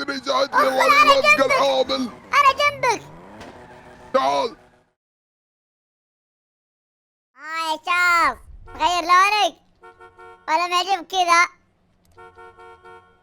ساعدني ساعدني والله الوقت الحامل. انا جنبك. تعال. يا شاف غير لونك ولا ما يعجبك كذا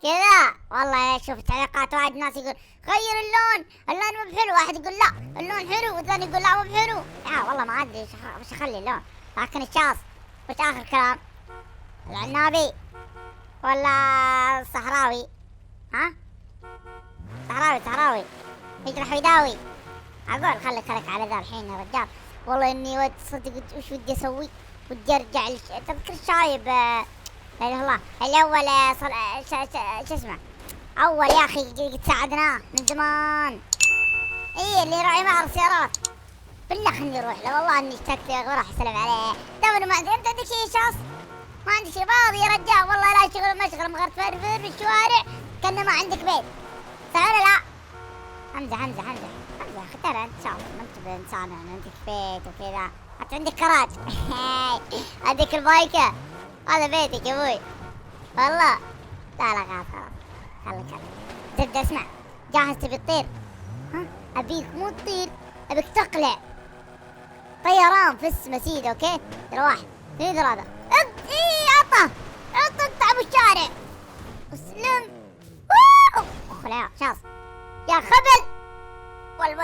كذا؟ والله شوف تعليقات واحد ناس يقول غير اللون مو بحلو، واحد يقول لا اللون حلو والثاني يقول لا مو بحلو. والله ما ادري وش اخلي اللون. لكن الشاص وش اخر كلام؟ العنابي ولا الصحراوي؟ ها؟ صحراوي يجرح ويداوي. اقول خليك على ذا الحين يا رجال. والله اني ود صدق وش ودي اسوي؟ ودي ارجع تذكر الشايب لا اله الا الله الاول شو اسمه اول يا اخي قد ساعدناه من زمان. اللي راعي معرض سيارات. بالله خلني اروح له، والله اني اشتقت له وراح اسلم عليه. دام ما عندك شيء شخص ما عندك شيء فاضي يا رجال، والله لا شغل مشغل مغرفر بالشوارع كأنه ما عندك بيت. صح ولا لا؟ حمزة ترى انت شاطر، ما انت بانسان، عندك بيت وكذا، حتى عندك كراج. عندك البايكة، هذا بيتك يا ابوي والله. لا خلاص زبدة. اسمع، جاهز تبي تطير؟ ها ابيك مو تطير، ابيك تقلع طيران في السما سيدة. اوكي ترى واحد اثنين ثلاثة. عطه اقطع بالشارع وسلم. خلاص شاص يا خبل. وين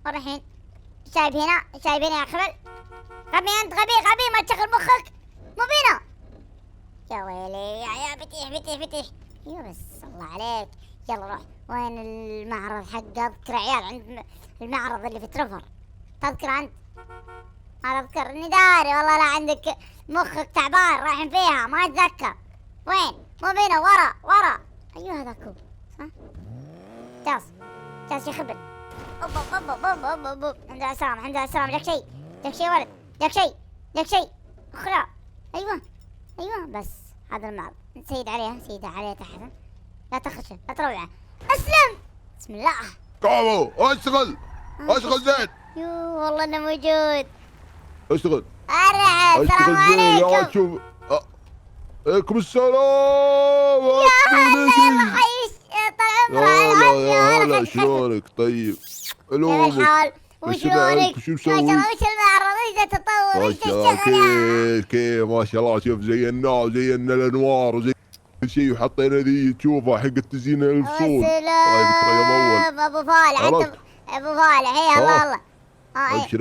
رايحين؟ شايب هنا يا خبل. غبي ما تشغل مخك، مو بينا. يا ويلي يا فتيح. يا بس الله عليك. يلا روح. وين المعرض حق اذكر عيال عند المعرض اللي في ترفر؟ تذكر انت؟ ما اذكر اني داري والله. لا عندك مخك تعبان رايحين فيها ما اتذكر وين. مو بينا ورا. ايوه هذاك هو صح. جاس يا خبل. الحمد لله السلام. لك شيء ولد، لك شيء اخرى. ايوه بس هذا المعرض. سيد عليها تحت، لا تخش لا تروع. اسلم بسم الله. كفو اشتغل زين. يو والله انه موجود. اشتغل السلام عليكم. شوف عليكم السلام يا هلا حيش طال عمرك. هلا شلونك؟ طيب كيف الحال؟ وشلونك؟ شو ما مسوي؟ شاء الله وش المعرض؟ ايش التطور؟ ما ايش شاء الله الشغل؟ كيف ما شاء الله. شوف زينا الانوار وزي كل شيء، وحطينا ذي تشوفها حق التزيين الفصول. الله يذكره يوم اول. ابو فالح انت ابو فالح. هي الله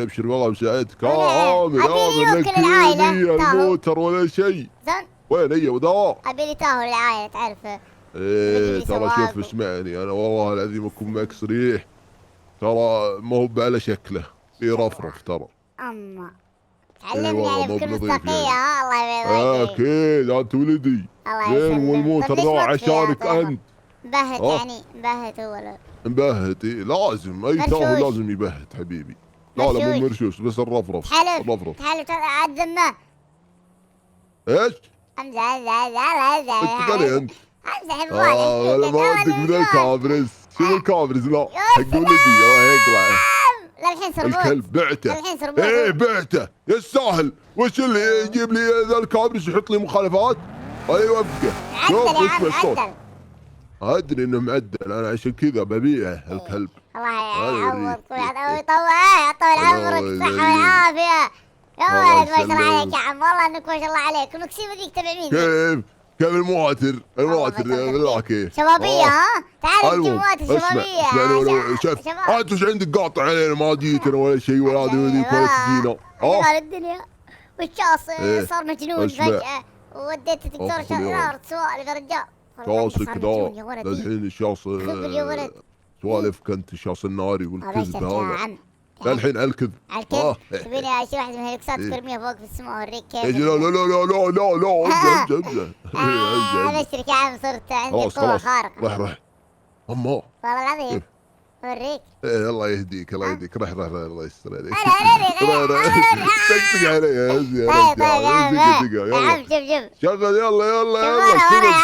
ابشر والله مساعدك. ابي لك العائله الموتر ولا شيء. زين وين هي وذا؟ ابي لي تاهو العائله تعرفه. ترى شوف اسمعني، انا والله العظيم اكون معك صريح، ترى ما هو على شكله في رفرف ترى. اما تعلمني يعني بكل مصداقية. الله يبارك فيك. اكيد انت ولدي. الله يسلمك. والموتر ذا عشانك انت. مبهت يعني مبهت هو ولا مبهت؟ لازم اي تاهو لازم يبهت حبيبي. لا مو مرشوش بس الرفرف. تحلف عالذمة. ايش؟ امزح انت قالي انت. امزح ولا ما ودك من الكابرز. شنو الكابرز؟ لا حق ولدي يقلع. للحين سربوت الكلب بعته. بعته يستاهل. وش اللي يجيب لي ذا الكابرز يحط لي مخالفات؟ يوقفه. معدل يا عم معدل. ادري انه معدل، انا عشان كذا ببيعه الكلب. الله يعوضك ويطول عمرك الصحة والعافية. يا ولد ما شاء الله عليك يا عم، والله انك ما شاء الله عليك. المكسيمة ذيك تبع مين؟ كيف المواتر بالله كيف؟ شبابية ها؟ تعال انت مواتر شبابية. اسمعني شوف انت وش عندك قاطع علينا؟ ما جيتنا ولا شيء ولا ذيك ولا تجينا. غير الدنيا والشاص صار مجنون فجأة وديت الدكتور شهر سوالف يا رجال. شاصك ذا للحين الشاص سوالفك انت الشاص الناري والكذب هذا للحين على الكذب. تبيني شي واحد من الهلكسات ترميها فوق في السماء اوريك كيف؟ لا ابشرك يا عم صرت عندي قوة خارقة. روح والله العظيم اوريك. الله يهديك روح الله يستر عليك. دقدق علي يا زين. طيب يا عم شوف شغل يلا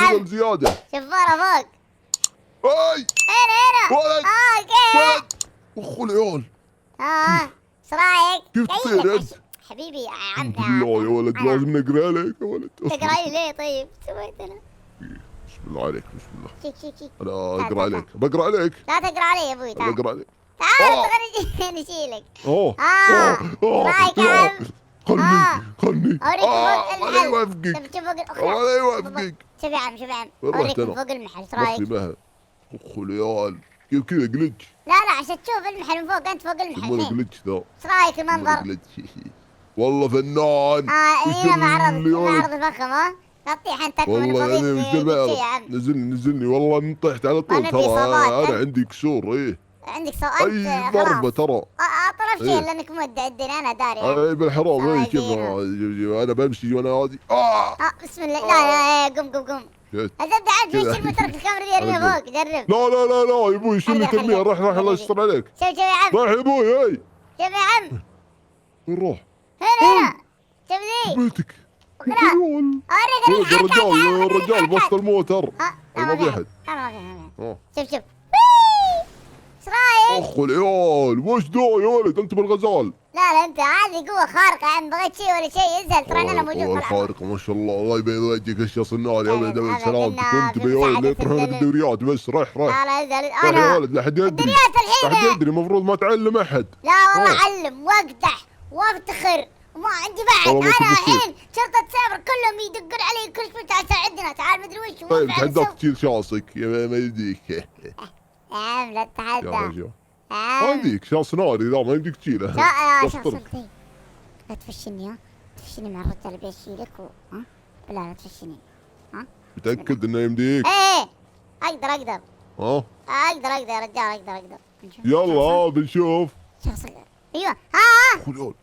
شغل زيادة. شفارة فوق. هنا ولد كيف؟ اخو العيال. ايش رايك؟ كيف تطير انت؟ حبيبي يا عم بالله يا ولد لازم نقرا لك يا ولد. تقرا لي ليه طيب؟ سويت انا بسم الله عليك بسم الله. شيك انا تعال، اقرا تعال، عليك بقرا عليك. لا تقرا علي يا ابوي، تعال بقرا عليك. تعال نشيلك. اوه رايك يا عم؟ خلني اوريك فوق ولا المحل. يوافقك طب شوف فوق الاخرى. ولا يوافقك. شوف يا عم شوف يا عم، وين اوريك رحت من انا؟ فوق المحل، ايش مخي رايك؟ بها. اخ العيال كيف كذا جلتش؟ لا عشان تشوف المحل من فوق، انت فوق المحل يسمونه الحين. جلتش ذا. ايش رايك المنظر؟ جلتش. والله فنان. هنا معرض الفخم ها؟ تطيح انت من والله فضيل انا في المعرض. يا عم. نزلني والله اني طحت على طول ما ترى. نبي إصابات، انا عندي كسور ايه. عندك انت اي ضربة ترى. طرف شيء إيه. لانك مودع الدنيا، انا داري يعني. اي بالحرام اي كيف الله انا بمشي وانا هادي. بسم الله. لا قم شفت؟ الزبدة عاد كذا. في المترك الكاميرا دي ارميها فوق، جرب. لا يا ابوي شو اللي خليها. ترميها؟ راح الله يستر عليك. شوف يا عم، راح يا ابوي هاي. شوف يا عم، وين راح؟ هنا شوف ذي. بيتك. اقرا. اوريك الرجال بسط الموتر. ما في احد. شوف ايش رايك؟ اخ العيال وش ذا يا ولد انت بالغزال. لا انت هذه قوة خارقة يا عم، بغيت شيء ولا شيء انزل ترى انا موجود. والله خارق ما شاء الله. الله يبيض وجهك الشخص النار يا ولد أبداً سلامتك. كنت في يا ولد مساعدة تروح لك الدنيا. الدوريات بس راح لا انزل راح يا انا ولد لا حد يدري. الدنيات لا حد الحين. يدري المفروض ما تعلم احد. لا والله أوه. اعلم واقدح وافتخر وما عندي بعد. والله ما انا تبي الحين شرطة سابر كلهم يدقون علي كل شوي تعال ساعدنا تعال مدري وش. طيب وافعل تحداك سوي. تشيل شاصك ما يديك. يا عم لا يا تتحدى رجال يا عم. هذيك شاص ناري ذا ما يمديك تشيله. لا يسطرك. لا تفشني ها، تفشني مع الرجال بيشيلك ها. لا تفشني ها. متأكد انه يمديك؟ ايه اقدر ها؟ اقدر يا رجال اقدر. يلا بنشوف. شخص ايوه ها. اخ العيال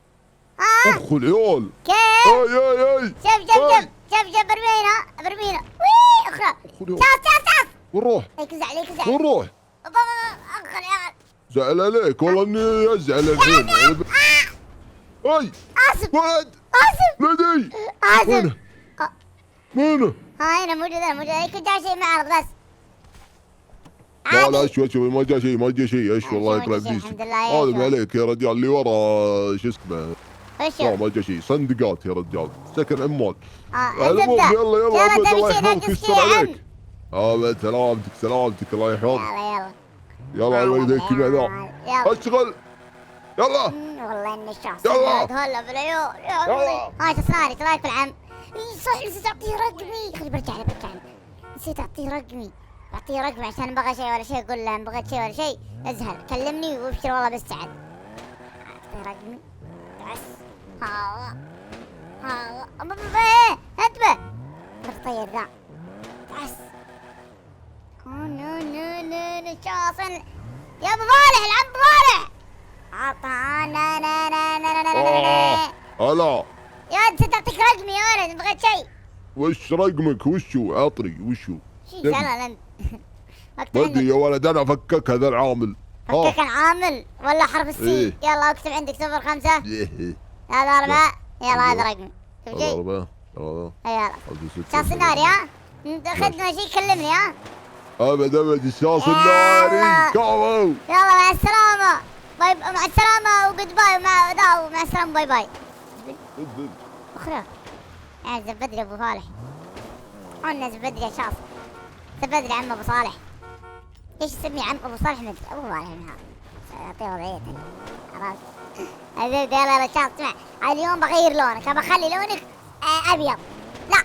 ها اخ العيال. كيف؟ اي شوف برمينا وي اخرى. شاف وين راح؟ يكزع وين راح؟ اخر يا عم. زعل عليك والله اني ازعل الحين. اي اسف ولد اسف لدي اسف. وينه؟ هنا موجود يكون جاء شيء معرض بس. لا شوي ما جاء شيء ايش والله يقرا ابليس. الحمد لله. هذا ما عليك يا رجال اللي ورا شو اسمه. وش لا ما جاء شيء صندقات يا رجال سكن عمال. المهم يلا تبي الله شيء يحفظك نقص يستر فيه يا عليك. سلامتك الله يحفظك. يلا يلا يديك كذا اشتغل يلا. والله اني شخص يلا. هلا بالعيون يلا. هاي تصاري تراك في العم. صح نسيت اعطيه رقمي. خلي برجع له نسيت اعطيه رقمي. اعطيه رقمي عشان بغى شيء ولا شيء. قول له بغيت شيء ولا شيء ازهل كلمني وابشر والله بالسعد. اعطيه رقمي بس. ها انتبه الطير ذا بس. نو شاصن يا ابو فالح العم فالح عطانا هلا يا نسيت اعطيك رقمي يا ولد بغيت شيء. وش رقمك وشو عطري وشو؟ شي سهل انت. بدي يا ولد انا فكك هذا العامل. فكك العامل ولا حرف السي. إيه. يلا اكتب عندك 05 هذا 4. يلا هذا رقمي. شوف شي 4 يلا شاص الناري ها. انت اخذنا شي كلمني ها. ابد الشاص الناري كفو. يلا مع السلامة. مع السلامة وجود باي مع السلامة باي. اخرى يا زبدري ابو صالح. قلنا زبدري يا شاص. زبدري عم ابو صالح. ايش تسميه عم ابو صالح مدري ابو صالح من هذا. اعطيه وضعية خلاص. الزبدة يلا شاص اسمع. اليوم بغير لونك بخلي لونك ابيض. لا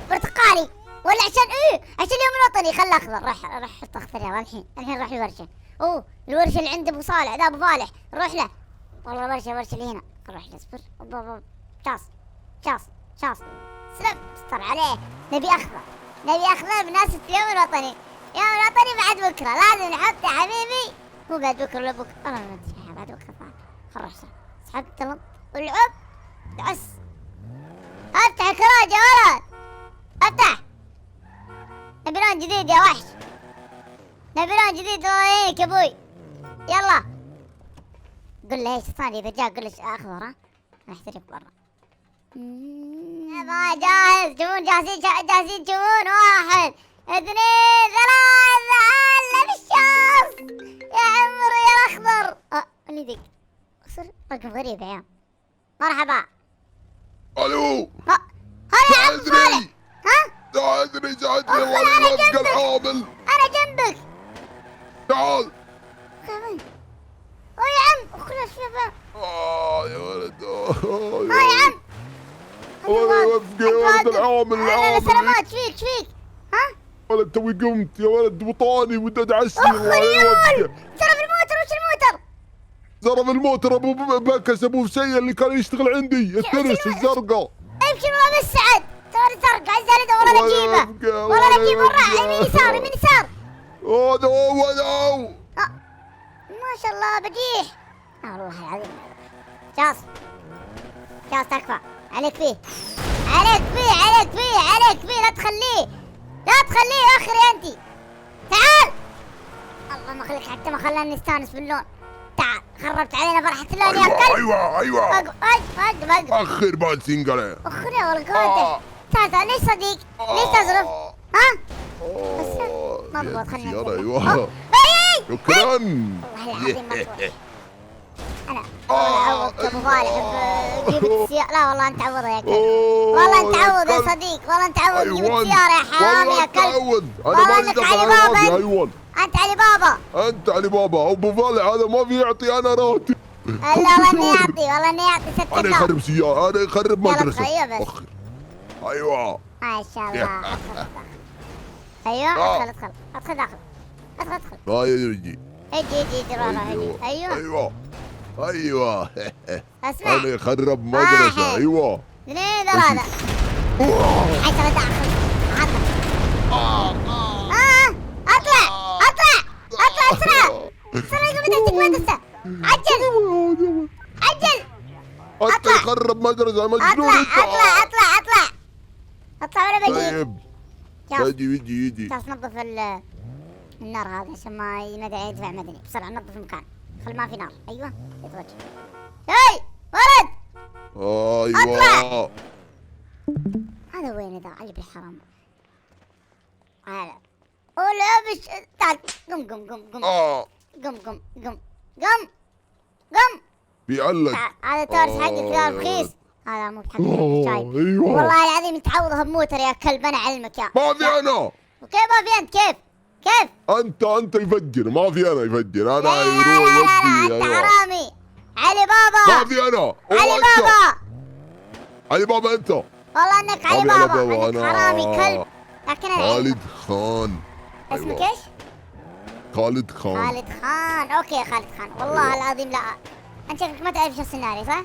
برتقالي ولا عشان اليوم الوطني خله اخضر. راح حط اخضر يلا الحين راح الورشة. الورشة اللي عند ابو صالح ذا ابو فالح نروح له. والله الورشة اللي هنا نروح له. اصبر شاص سلم استر عليه. نبي اخضر بمناسبة اليوم الوطني. اليوم الوطني بعد بكرة لازم نحط يا حبيبي. مو بعد بكرة ولا بكرة والله ما ادري بعد بكرة خرج سحبت والعب دعس. افتح الكراج يا ولد افتح. نبي لون جديد يا وحش. نبي لون جديد الله يعينك يا ابوي. يلا قل له ايش صار اذا جاء قل له اخضر ها نحترف برا. يلا جاهز جمهور جاهزين جمهور 1 2 3 هلا بالشاص يا عمري يا الاخضر. اللي ذيك صر رقم غريب يا الو هلا يا عم صالح. لا ادري عادي والله يوفق الحامل. انا جنبك. تعال. كمان يا عم خلاص شباب. يا ولد. يا عم الله يوفقه يا ولد العامل. لا سلامات. فيك ها؟ ولد توي قمت يا ولد وطاني ودي ادعسني. الله خيول. يوفقه. زرب الموتر. وش الموتر؟ ضرب الموتر ابو بكس ابو سيء اللي كان يشتغل عندي الترس الزرقاء. ابشر والله بس سعد. ترى زرقاء عزالة ولا نجيبه. ولا نجيبه راح يمين يسار. هذا هو. ما شاء الله بديح. والله العظيم. جاص تكفى. عليك فيه. لا تخليه اخري انت. تعال. الله ما خليك حتى ما خلاني نستانس باللون. تعال خربت علينا فرحة اللون يا كلب. ايوه. وقف. اخر بانسينج عليه. اخري والله كنت. تعال ليش صديق؟ ليش تزرف؟ ها؟ بس مضبوط خلينا ننزل. ايوه. شكرا. والله العظيم مضبوط. انا عوضت ابو فالح بجيبة السيارة. لا والله انت عوضها يا كلب. والله انت عوض يا صديق. والله انت عوض جيبة السيارة يا حرام يا كلب. انا ما دخل. انت علي بابا ابو فالح هذا ما في يعطي انا راتب. والله اني يعطي 6 انا يخرب سيارة. انا يخرب مدرسة. ايوه ما شاء الله. ايوه ادخل داخل. يجي ايوه. اسمع انا يخرب مدرسة. ايوه 2 3 10 داخل. اطلع اسرع. بدك مدرسة. عجل. انت يخرب مدرسة مجنون. اطلع وانا بجي. طيب يجي جالس نظف النار هذا عشان ما يدفع مدني. بسرعة نظف المكان. خل ما في نار. ايوه يتوجه. هاي ولد. ايوه. هذا وين ذا علي بالحرام. هذا ولا بش. تعال قم. بيعلق. هذا تورس حقك ذا رخيص. هذا مو بحق شايب. ايوه والله العظيم انت تعوضها بموتر يا كلب. انا اعلمك يا. ما في انا. وكيف ما في انت؟ كيف؟ انت يفجر. ما في انا يفجر. انا يروح لا انت حرامي. علي بابا. ما في انا. علي بابا انت. والله انك علي بابا. انك حرامي كلب. لكن خالد خان. اسمك ايش؟ خالد خان. اوكي خالد خان. والله العظيم لا. انت شكلك ما تعرف شو السيناريو صح؟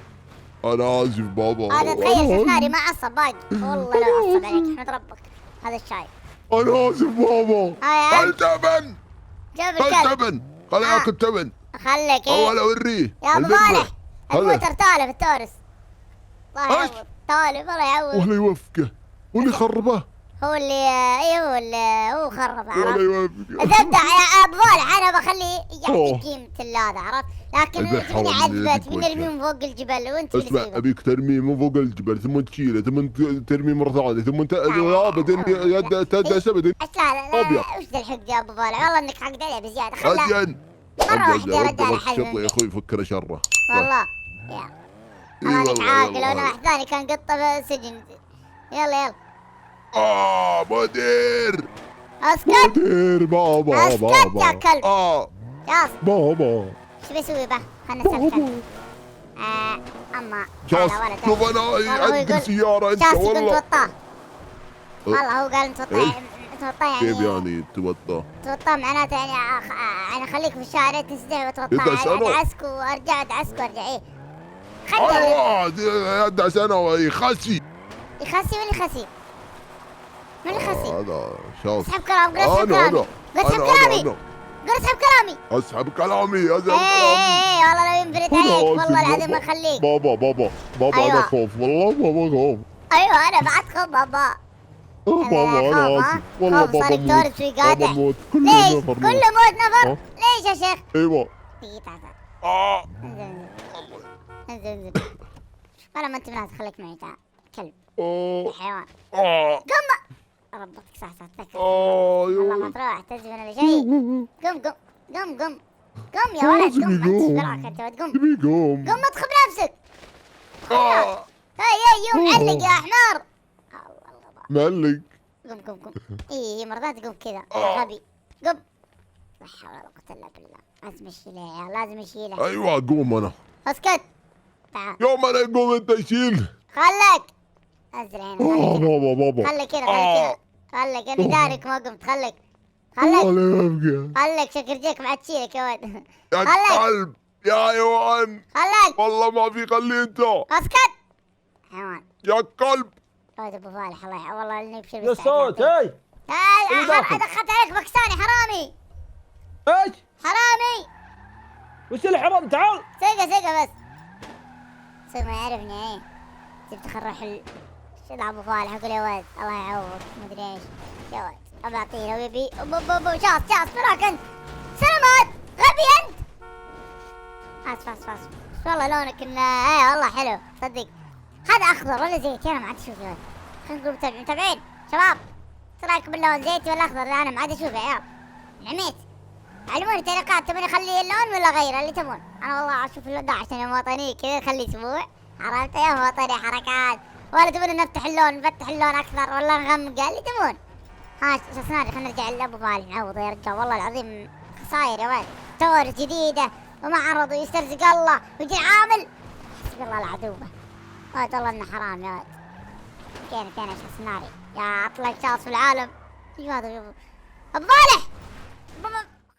انا اسف بابا. هذا تخيل السيناريو ما عصب باقي. والله لا عصب عليك. احمد ربك. هذا الشاي. انا اسف بابا. التبن. جاب الكلب. خليه ياكل تبن. خليك اول اوريه يا ابو فالح. الموتر طالب التورس. الله يعوض. طالب الله يعوض. والله يوفقه. هو اللي خربه. هو خرب. عرفت؟ الله يوفقه. تبدا يا ابو فالح انا بخليه يعطي قيمة هذا. عرفت؟ لكن تبني عذبت من ارميه من فوق الجبل وانت اللي اسمع ابيك ترميه من فوق الجبل ثم تشيله ثم ترميه مرة ثانية ثم بعدين يد تدس بعدين ابيض. وش ذا الحقد يا ابو فالح؟ والله انك حقد عليه بزيادة. خله مرة واحدة يرد على حل. يا اخوي فكر شره. والله يا انك عاقل. وانا واحد ثاني كان قطه في السجن. يلا مدير. اسكت. مدير بابا. اسكت يا كلب. جاس بابا. شو بيسوي به؟ خلنا نسولف. اما جاس شوف انا عندي سيارة انت والله. والله هو قال نتوطى. يعني كيف يعني توطى؟ توطى معناته يعني خليك في الشارع تنسدح وتوطى. ادعسك وارجع ايه. ايوه ادعس انا ويخسي. يخسي وين يخسي؟ من الخسي؟ هذا شاف. اسحب كلامي. قول اسحب كلامي. اسحب كلامي يا زلمه. والله لو ينفرد عليك والله العظيم ما اخليك. بابا أيوة. انا خوف والله بابا خوف. ايوه انا بعد خوف بابا. بابا انا اسف والله بابا موت. بابا موت. ليش؟ كله موت نفر. ليش يا شيخ؟ ايوه. انزل. والله ما انت بنات خليك معي. تعال كلب. حيوان. قم. ربطك صح تذكر. والله ما تروح تزفن ولا شيء. قم يا ولد. قم ادخل بنفسك. هاي يوم معلق يا حمار. معلق. قم. ايه مرضات قم كذا يا غبي. قم. لا حول ولا قوة الا بالله. لازم اشيله يا عيال، لازم اشيله. ايوه اقوم انا. اسكت. تعال. يوم انا اقوم انت شيل. خلك. انزل هنا. بابا. خليك هنا. خليك انا دارك ما قمت. خليك. ولا يبقى. خليك شكرجيك بعد تشيلك يا ولد. يا كلب يا حيوان. خلك. والله ما في خلي انت. اسكت. حيوان. يا كلب. ولد ابو فالح الله والله اني بشر. يا صوت هاي. دخلت عليك باكستاني حرامي. ايش؟ حرامي. وش الحرام تعال. ثقة بس. صير ما يعرفني ايه. جبت خرح شو ابو فالح اقول يا ولد الله يعوضك مدري ايش. يا ولد ابى اعطيه لو يبي. ابو شاص براك انت. سلامات غبي انت. اسف والله لونك انه ايه والله حلو صدق. هذا اخضر ولا زيتي انا ما عاد اشوف يا ولد. خلينا نقول متابعين شباب. ايش رايكم باللون زيتي ولا اخضر؟ انا ما عاد اشوف يا عيال. نعميت. علموني تعليقات تبون اخلي اللون ولا اغيره اللي تبون. انا والله اشوف اللون ده عشان وطني كذا خلي اسبوع. عرفت يا وطني حركات. ولا تبون نفتح اللون اكثر ولا نغمقه اللي تبون. ها شو خلينا نرجع لابو فالح نعوضه يا رجال والله العظيم خساير يا ولد. تور جديده ومعرض ويسترزق الله ويجي عامل. حسبي الله العذوبه. ولد والله انه حرام يا ولد. كان شخص ناري يا اطلق شخص في العالم. ايش هذا ابو فالح.